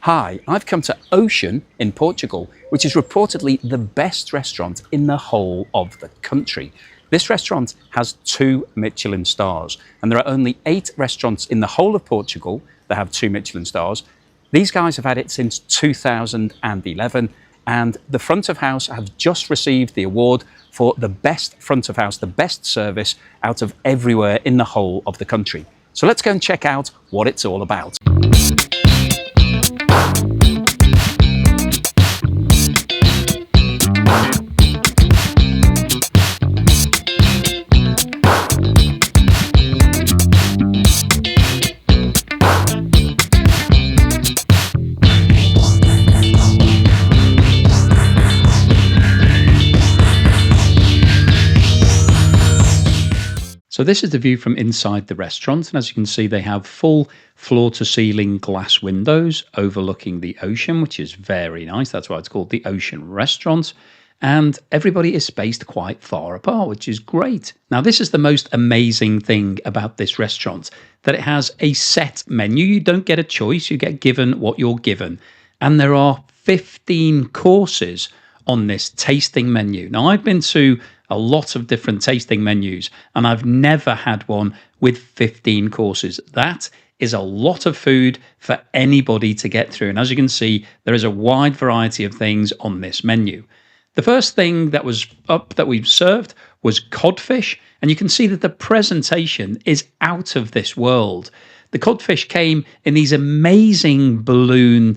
Hi, I've come to Ocean in Portugal, which is reportedly the best restaurant in the whole of the country. This restaurant has 2 Michelin stars, and there are only 8 restaurants in the whole of Portugal that have 2 Michelin stars. These guys have had it since 2011, and the front of house have just received the award for the best front of house, the best service out of everywhere in the whole of the country. So let's go and check out what it's all about. So this is the view from inside the restaurant, and as you can see, they have full floor-to-ceiling glass windows overlooking the ocean, which is very nice. That's why it's called the Ocean Restaurant. And everybody is spaced quite far apart, which is great. Now, this is the most amazing thing about this restaurant, that it has a set menu. You don't get a choice, you get given what you're given. And there are 15 courses on this tasting menu. Now, I've been to a lot of different tasting menus, and I've never had one with 15 courses. That is a lot of food for anybody to get through. And as you can see, there is a wide variety of things on this menu. The first thing that was up that we served was codfish, and you can see that the presentation is out of this world. The codfish came in these amazing balloon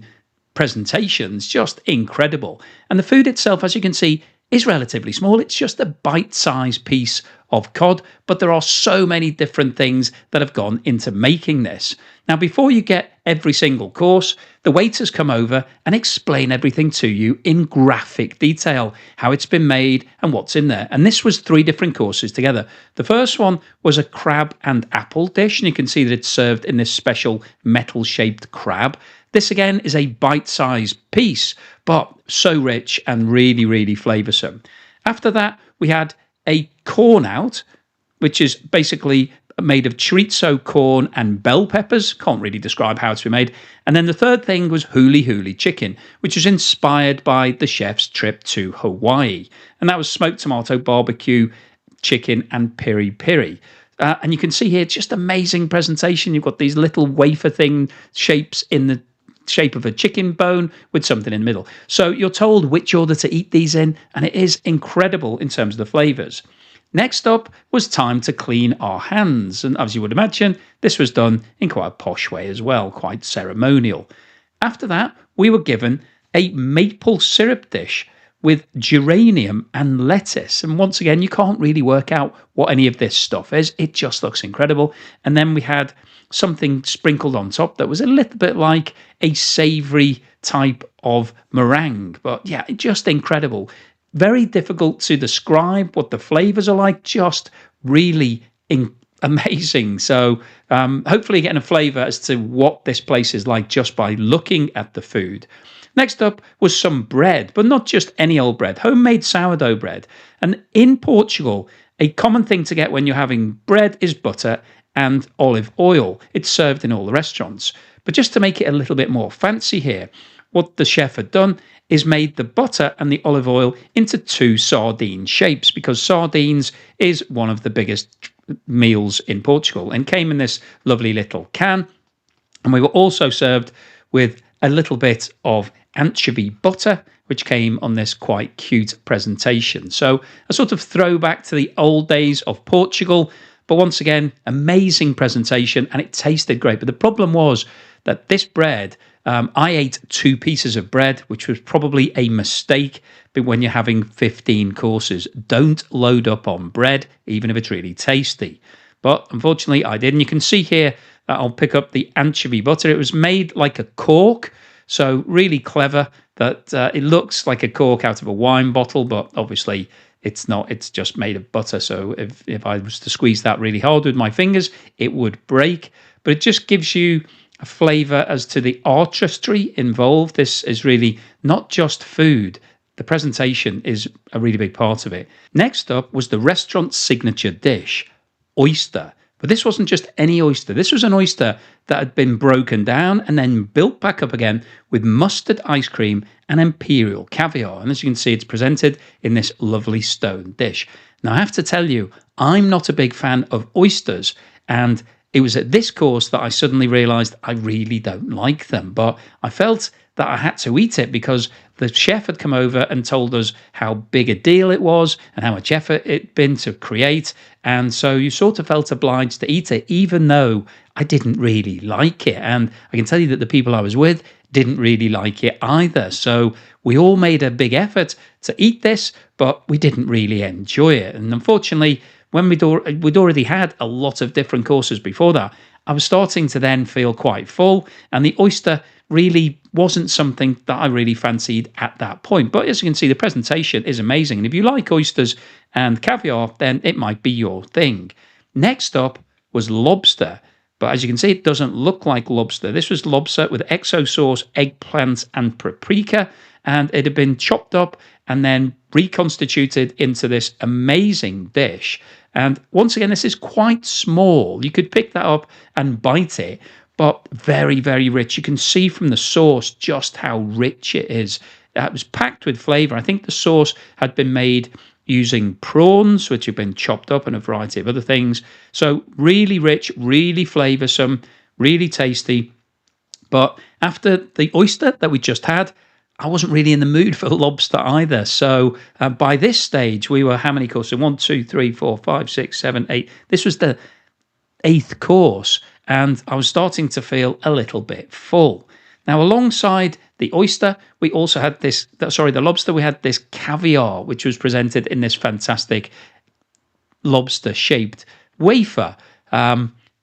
presentations, just incredible. And the food itself, as you can see, is relatively small. It's just a bite-sized piece of cod, but there are so many different things that have gone into making this. Now, before you get every single course, the waiters come over and explain everything to you in graphic detail, how it's been made and what's in there. And this was 3 different courses together. The first one was a crab and apple dish, and you can see that it's served in this special metal-shaped crab. This again is a bite-sized piece, but so rich and really, really flavoursome. After that, we had a corn out, which is basically made of chorizo corn and bell peppers. Can't really describe how it's been made. And then the third thing was huli huli chicken, which was inspired by the chef's trip to Hawaii. And that was smoked tomato barbecue chicken and piri piri. And you can see here, just amazing presentation. You've got these little wafer thing shapes in the shape of a chicken bone with something in the middle. So you're told which order to eat these in, and it is incredible in terms of the flavours. Next up was time to clean our hands, and as you would imagine, this was done in quite a posh way as well, quite ceremonial. After that, we were given a maple syrup dish with geranium and lettuce, and once again, you can't really work out what any of this stuff is. It just looks incredible. And then we had something sprinkled on top that was a little bit like a savory type of meringue, but yeah, just incredible. Very difficult to describe what the flavors are like, just really amazing. So hopefully getting a flavor as to what this place is like just by looking at the food. Next up was some bread, but not just any old bread, homemade sourdough bread. And in Portugal, a common thing to get when you're having bread is butter and olive oil. It's served in all the restaurants. But just to make it a little bit more fancy here, what the chef had done is made the butter and the olive oil into 2 sardine shapes, because sardines is one of the biggest meals in Portugal and came in this lovely little can. And we were also served with a little bit of anchovy butter, which came on this quite cute presentation. So a sort of throwback to the old days of Portugal. But once again, amazing presentation, and it tasted great. But the problem was that this bread, I ate 2 pieces of bread, which was probably a mistake. But when you're having 15 courses, don't load up on bread, even if it's really tasty. But unfortunately, I did. And you can see here that I'll pick up the anchovy butter. It was made like a cork, so really clever that it looks like a cork out of a wine bottle, but obviously it's not. It's just made of butter. So if I was to squeeze that really hard with my fingers, it would break. But it just gives you a flavour as to the artistry involved. This is really not just food. The presentation is a really big part of it. Next up was the restaurant signature dish, oyster. But this wasn't just any oyster. This was an oyster that had been broken down and then built back up again with mustard ice cream and imperial caviar. And as you can see, it's presented in this lovely stone dish. Now, I have to tell you, I'm not a big fan of oysters, and it was at this course that I suddenly realised I really don't like them. But I felt that I had to eat it because the chef had come over and told us how big a deal it was and how much effort it'd been to create. And so you sort of felt obliged to eat it, even though I didn't really like it. And I can tell you that the people I was with didn't really like it either. So we all made a big effort to eat this, but we didn't really enjoy it. And unfortunately, when we'd already had a lot of different courses before that, I was starting to then feel quite full, and the oyster really wasn't something that I really fancied at that point. But as you can see, the presentation is amazing. And if you like oysters and caviar, then it might be your thing. Next up was lobster. But as you can see, it doesn't look like lobster. This was lobster with XO sauce, eggplants, and paprika. And it had been chopped up and then reconstituted into this amazing dish. And once again, this is quite small. You could pick that up and bite it, but very, very rich. You can see from the sauce just how rich it is. It was packed with flavour. I think the sauce had been made using prawns, which have been chopped up, and a variety of other things. So really rich, really flavoursome, really tasty. But after the oyster that we just had, I wasn't really in the mood for lobster either. So by this stage, we were how many courses? 1, 2, 3, 4, 5, 6, 7, 8. This was the 8th course, and I was starting to feel a little bit full. Now, alongside the oyster, we also had the lobster, we had this caviar, which was presented in this fantastic lobster-shaped wafer.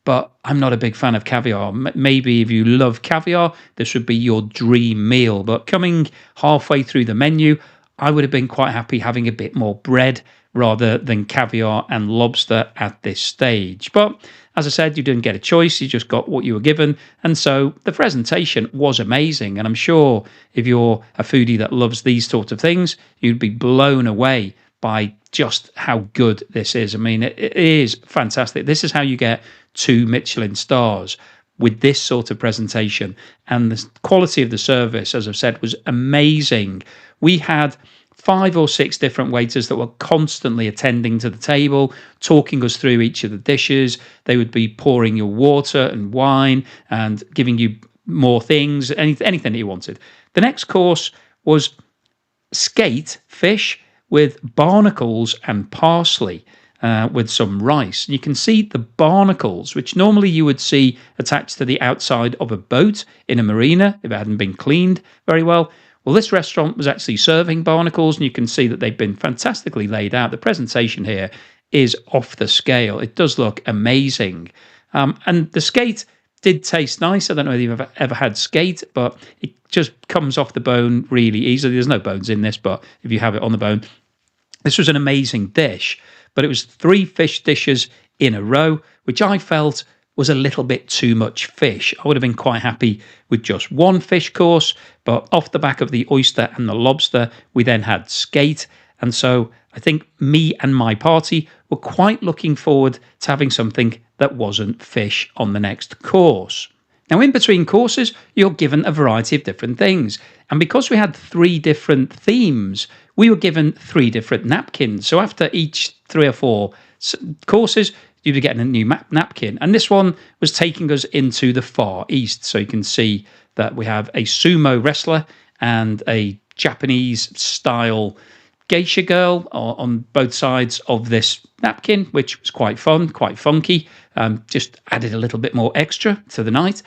But I'm not a big fan of caviar. Maybe if you love caviar, this would be your dream meal. But coming halfway through the menu, I would have been quite happy having a bit more bread rather than caviar and lobster at this stage. But as I said, you didn't get a choice. You just got what you were given. And so the presentation was amazing. And I'm sure if you're a foodie that loves these sorts of things, you'd be blown away by just how good this is. I mean, it is fantastic. This is how you get 2 Michelin stars with this sort of presentation. And the quality of the service, as I've said, was amazing. We had 5 or 6 different waiters that were constantly attending to the table, talking us through each of the dishes. They would be pouring your water and wine and giving you more things, anything that you wanted. The next course was skate fish with barnacles and parsley with some rice. And you can see the barnacles, which normally you would see attached to the outside of a boat in a marina if it hadn't been cleaned very well. Well, this restaurant was actually serving barnacles, and you can see that they've been fantastically laid out. The presentation here is off the scale. It does look amazing. And the skate did taste nice. I don't know if you've ever had skate, but it just comes off the bone really easily. There's no bones in this, but if you have it on the bone, this was an amazing dish. But it was 3 fish dishes in a row, which I felt was a little bit too much fish. I would have been quite happy with just 1 fish course, but off the back of the oyster and the lobster, we then had skate. And so I think me and my party were quite looking forward to having something that wasn't fish on the next course. Now, in between courses, you're given a variety of different things. And because we had 3 different themes, we were given 3 different napkins. So after each 3 or 4 courses, you'd be getting a new napkin. And this one was taking us into the Far East. So you can see that we have a sumo wrestler and a Japanese-style geisha girl on both sides of this napkin, which was quite fun, quite funky. Just added a little bit more extra to the night.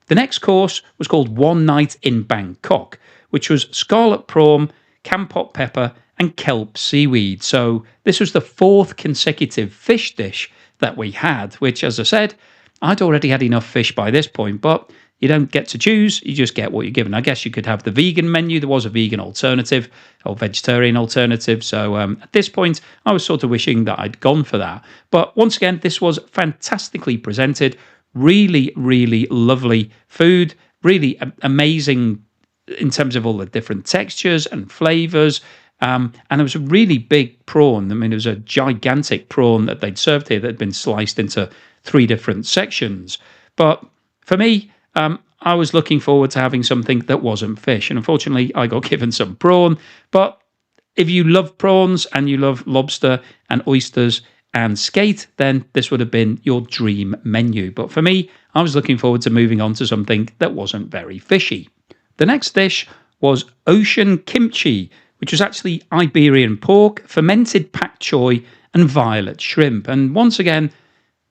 The next course was called One Night in Bangkok, which was scallop prawn, kampot pepper, and kelp seaweed. So this was the 4th consecutive fish dish that we had, which, as I said, I'd already had enough fish by this point, but you don't get to choose, you just get what you're given. I guess you could have the vegan menu. There was a vegan alternative or vegetarian alternative. So at this point, I was sort of wishing that I'd gone for that. But once again, this was fantastically presented. Really, really lovely food. Really amazing in terms of all the different textures and flavours. And it was a really big prawn. I mean, it was a gigantic prawn that they'd served here that had been sliced into 3 different sections. But for me, I was looking forward to having something that wasn't fish. And unfortunately, I got given some prawn. But if you love prawns and you love lobster and oysters and skate, then this would have been your dream menu. But for me, I was looking forward to moving on to something that wasn't very fishy. The next dish was ocean kimchi, which was actually Iberian pork, fermented pak choy, and violet shrimp. And once again,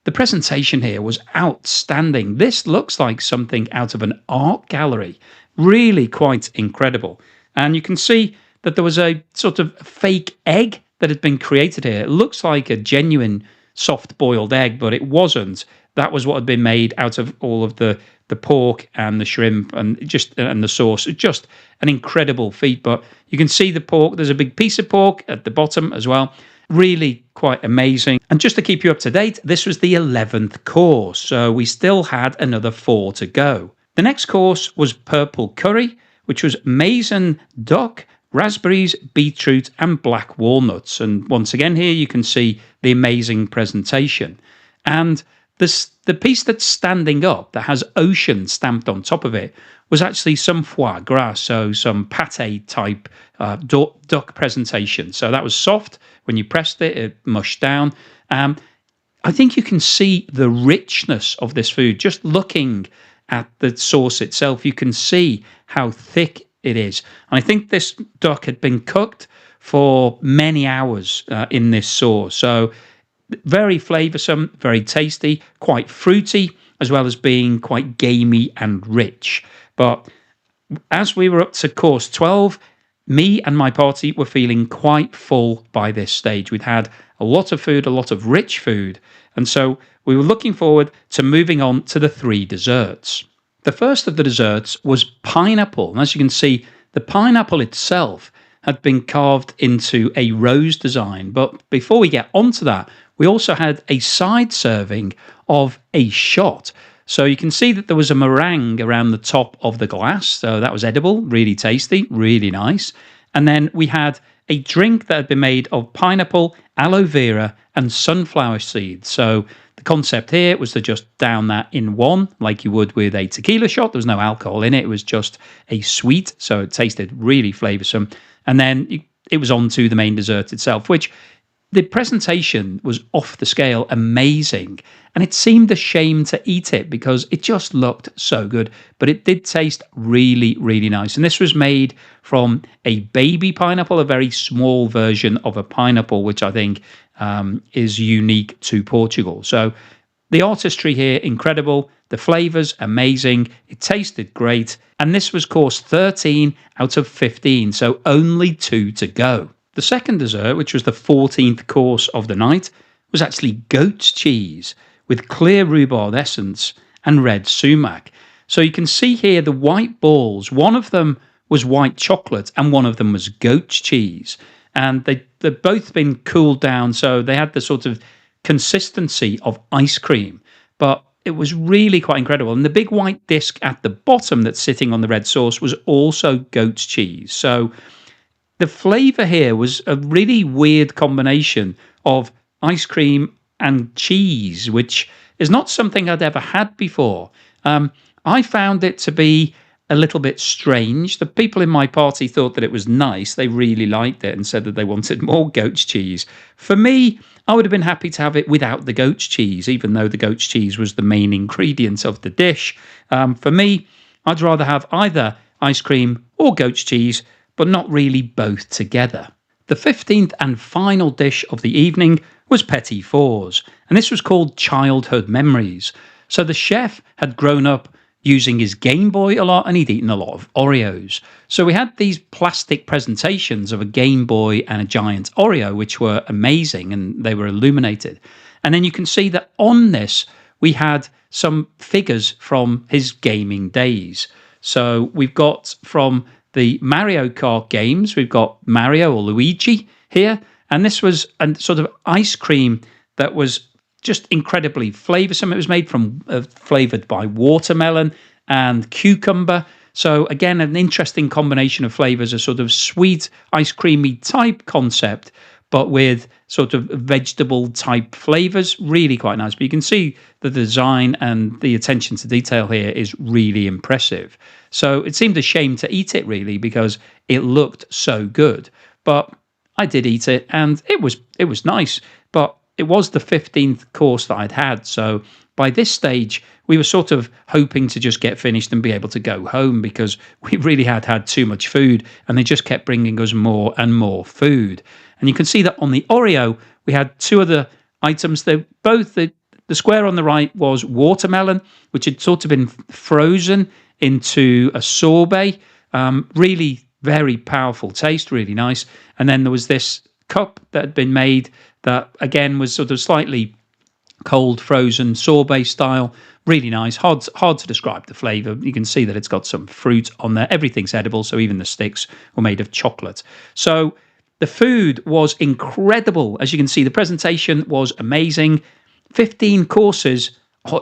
the presentation here was outstanding. This looks like something out of an art gallery. Really quite incredible. And you can see that there was a sort of fake egg that had been created here. It looks like a genuine soft-boiled egg, but it wasn't. That was what had been made out of all of the pork and the shrimp and the sauce. Just an incredible feat. But you can see the pork. There's a big piece of pork at the bottom as well. Really quite amazing. And just to keep you up to date, this was the 11th course. So we still had another 4 to go. The next course was purple curry, which was maize duck, raspberries, beetroot, and black walnuts. And once again here, you can see the amazing presentation. And the piece that's standing up that has ocean stamped on top of it was actually some foie gras, so some pate type duck presentation. So that was soft. When you pressed it, it mushed down. I think you can see the richness of this food. Just looking at the sauce itself, you can see how thick it is. And I think this duck had been cooked for many hours in this sauce. So very flavoursome, very tasty, quite fruity, as well as being quite gamey and rich. But as we were up to course 12, me and my party were feeling quite full by this stage. We'd had a lot of food, a lot of rich food. And so we were looking forward to moving on to the 3 desserts. The first of the desserts was pineapple. And as you can see, the pineapple itself had been carved into a rose design. But before we get onto that, we also had a side serving of a shot. So you can see that there was a meringue around the top of the glass. So that was edible, really tasty, really nice. And then we had a drink that had been made of pineapple, aloe vera, and sunflower seeds. So the concept here was to just down that in one, like you would with a tequila shot. There was no alcohol in it. It was just a sweet. So it tasted really flavoursome. And then it was on to the main dessert itself, which the presentation was off the scale, amazing. And it seemed a shame to eat it because it just looked so good. But it did taste really, really nice. And this was made from a baby pineapple, a very small version of a pineapple, which I think is unique to Portugal. So the artistry here, incredible. The flavours, amazing. It tasted great. And this was course 13 out of 15, so only 2 to go. The second dessert, which was the 14th course of the night, was actually goat's cheese with clear rhubarb essence and red sumac. So you can see here the white balls. One of them was white chocolate and one of them was goat's cheese. And they've both been cooled down, so they had the sort of consistency of ice cream. But it was really quite incredible. And the big white disc at the bottom that's sitting on the red sauce was also goat's cheese. So the flavour here was a really weird combination of ice cream and cheese, which is not something I'd ever had before. I found it to be a little bit strange. The people in my party thought that it was nice. They really liked it and said that they wanted more goat's cheese. For me, I would have been happy to have it without the goat's cheese, even though the goat's cheese was the main ingredient of the dish. For me, I'd rather have either ice cream or goat's cheese, but not really both together. The 15th and final dish of the evening was petit fours, and this was called Childhood Memories. So the chef had grown up using his Game Boy a lot, and he'd eaten a lot of Oreos. So we had these plastic presentations of a Game Boy and a giant Oreo, which were amazing, and they were illuminated. And then you can see that on this, we had some figures from his gaming days. So we've got from the Mario Kart games, we've got Mario or Luigi here, and this was a sort of ice cream that was just incredibly flavoursome. It was made from flavoured by watermelon and cucumber. So again, an interesting combination of flavours, a sort of sweet ice creamy type concept, but with sort of vegetable type flavors. Really quite nice. But you can see the design and the attention to detail here is really impressive. So it seemed a shame to eat it, really, because it looked so good. But I did eat it, and it was nice. But it was the 15th course that I'd had. So by this stage, we were sort of hoping to just get finished and be able to go home, because we really had too much food, and they just kept bringing us more and more food. And you can see that on the Oreo, we had two other items. They both, the square on the right was watermelon, which had sort of been frozen into a sorbet. Really very powerful taste, really nice. And then there was this cup that had been made that, again, was sort of slightly cold frozen sorbet style. Really nice. Hard to describe the flavor. You can see that it's got some fruit on there. Everything's edible, so even the sticks were made of chocolate. So the food was incredible. As you can see, the presentation was amazing. 15 courses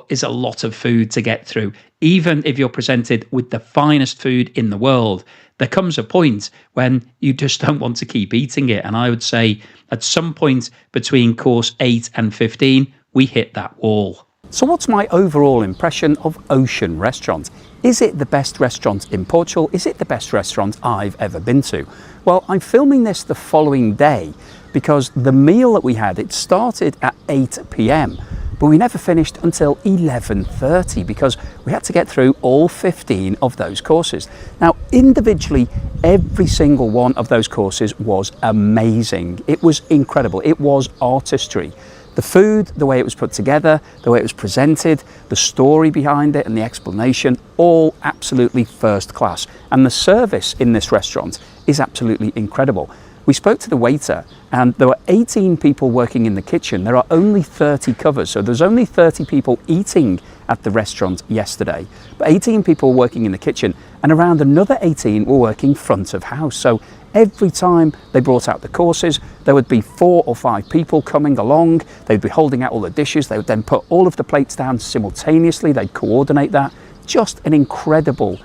is a lot of food to get through. Even if you're presented with the finest food in the world, there comes a point when you just don't want to keep eating it. And I would say at some point between course 8 and 15, we hit that wall. So what's my overall impression of Ocean Restaurant? Is it the best restaurant in Portugal? Is it the best restaurant I've ever been to? Well, I'm filming this the following day because the meal that we had, it started at 8 p.m. but we never finished until 11:30 because we had to get through all 15 of those courses. Now, individually, every single one of those courses was amazing. It was incredible. It was artistry. The food, the way it was put together, the way it was presented, the story behind it and the explanation, all absolutely first class. And the service in this restaurant is absolutely incredible. We spoke to the waiter and there were 18 people working in the kitchen. There are only 30 covers, so there's only 30 people eating at the restaurant yesterday. But 18 people working in the kitchen and around another 18 were working front of house. So every time they brought out the courses, there would be 4 or 5 people coming along. They'd be holding out all the dishes. They would then put all of the plates down simultaneously. They'd coordinate that. Just an incredible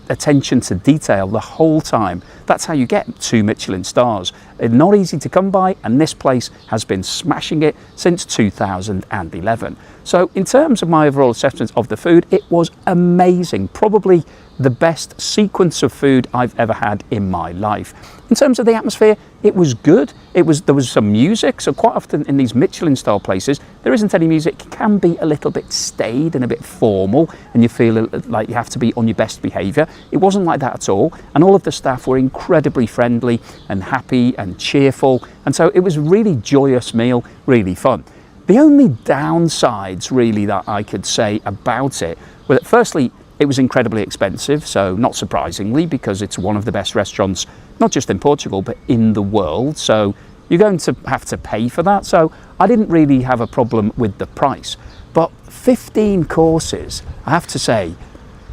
attention to detail the whole time. That's how you get 2 Michelin stars. It's not easy to come by, and this place has been smashing it since 2011. So in terms of my overall assessment of the food, it was amazing. Probably the best sequence of food I've ever had in my life. In terms of the atmosphere, it was good. There was some music, so quite often in these Michelin style places, there isn't any music. It can be a little bit staid and a bit formal, and you feel like you have to be on your best behaviour. It wasn't like that at all, and all of the staff were incredibly friendly and happy and cheerful, and so it was a really joyous meal, really fun. The only downsides really that I could say about it were that firstly, it was incredibly expensive, so not surprisingly, because it's one of the best restaurants, not just in Portugal, but in the world. So you're going to have to pay for that. So I didn't really have a problem with the price. But 15 courses, I have to say,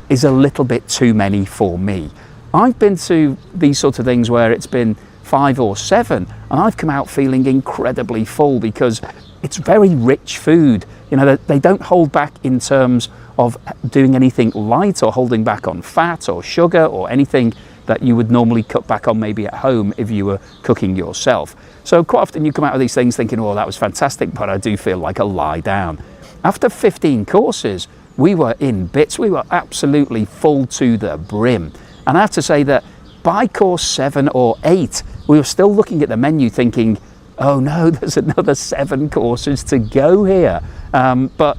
is a little bit too many for me. I've been to these sorts of things where it's been 5 or 7, and I've come out feeling incredibly full because it's very rich food. You know, they don't hold back in terms of doing anything light or holding back on fat or sugar or anything that you would normally cut back on maybe at home if you were cooking yourself. So quite often you come out of these things thinking, oh, that was fantastic, but I do feel like a lie down. After 15 courses, we were in bits. We were absolutely full to the brim. And I have to say that by course 7 or 8, we were still looking at the menu thinking, oh no, there's another 7 courses to go here. But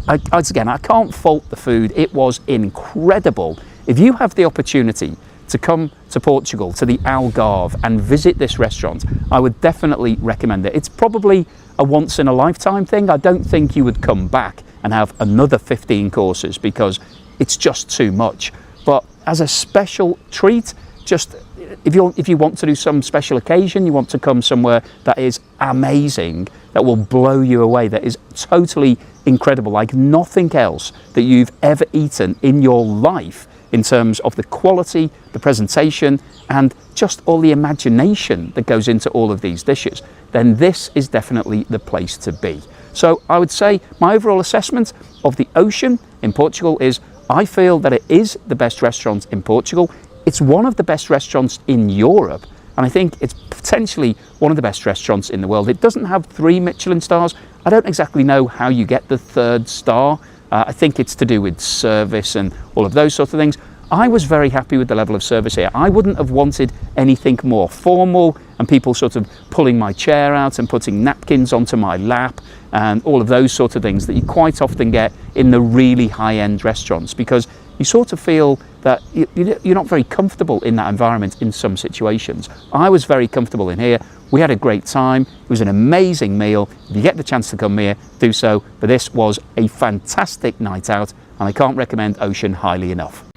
again, I can't fault the food. It was incredible. If you have the opportunity to come to Portugal, to the Algarve, and visit this restaurant, I would definitely recommend it. It's probably a once in a lifetime thing. I don't think you would come back and have another 15 courses because it's just too much. But as a special treat, just if you want to do some special occasion, you want to come somewhere that is amazing, that will blow you away, that is totally incredible, like nothing else that you've ever eaten in your life in terms of the quality, the presentation, and just all the imagination that goes into all of these dishes, then this is definitely the place to be. So I would say my overall assessment of the Ocean in Portugal is I feel that it is the best restaurant in Portugal. It's one of the best restaurants in Europe, and I think it's potentially one of the best restaurants in the world. It doesn't have 3 Michelin stars. I don't exactly know how you get the 3rd star. I think it's to do with service and all of those sorts of things. I was very happy with the level of service here. I wouldn't have wanted anything more formal and people sort of pulling my chair out and putting napkins onto my lap and all of those sorts of things that you quite often get in the really high-end restaurants, because you sort of feel that you're not very comfortable in that environment in some situations. I was very comfortable in here. We had a great time. It was an amazing meal. If you get the chance to come here, do so. But this was a fantastic night out, and I can't recommend Ocean highly enough.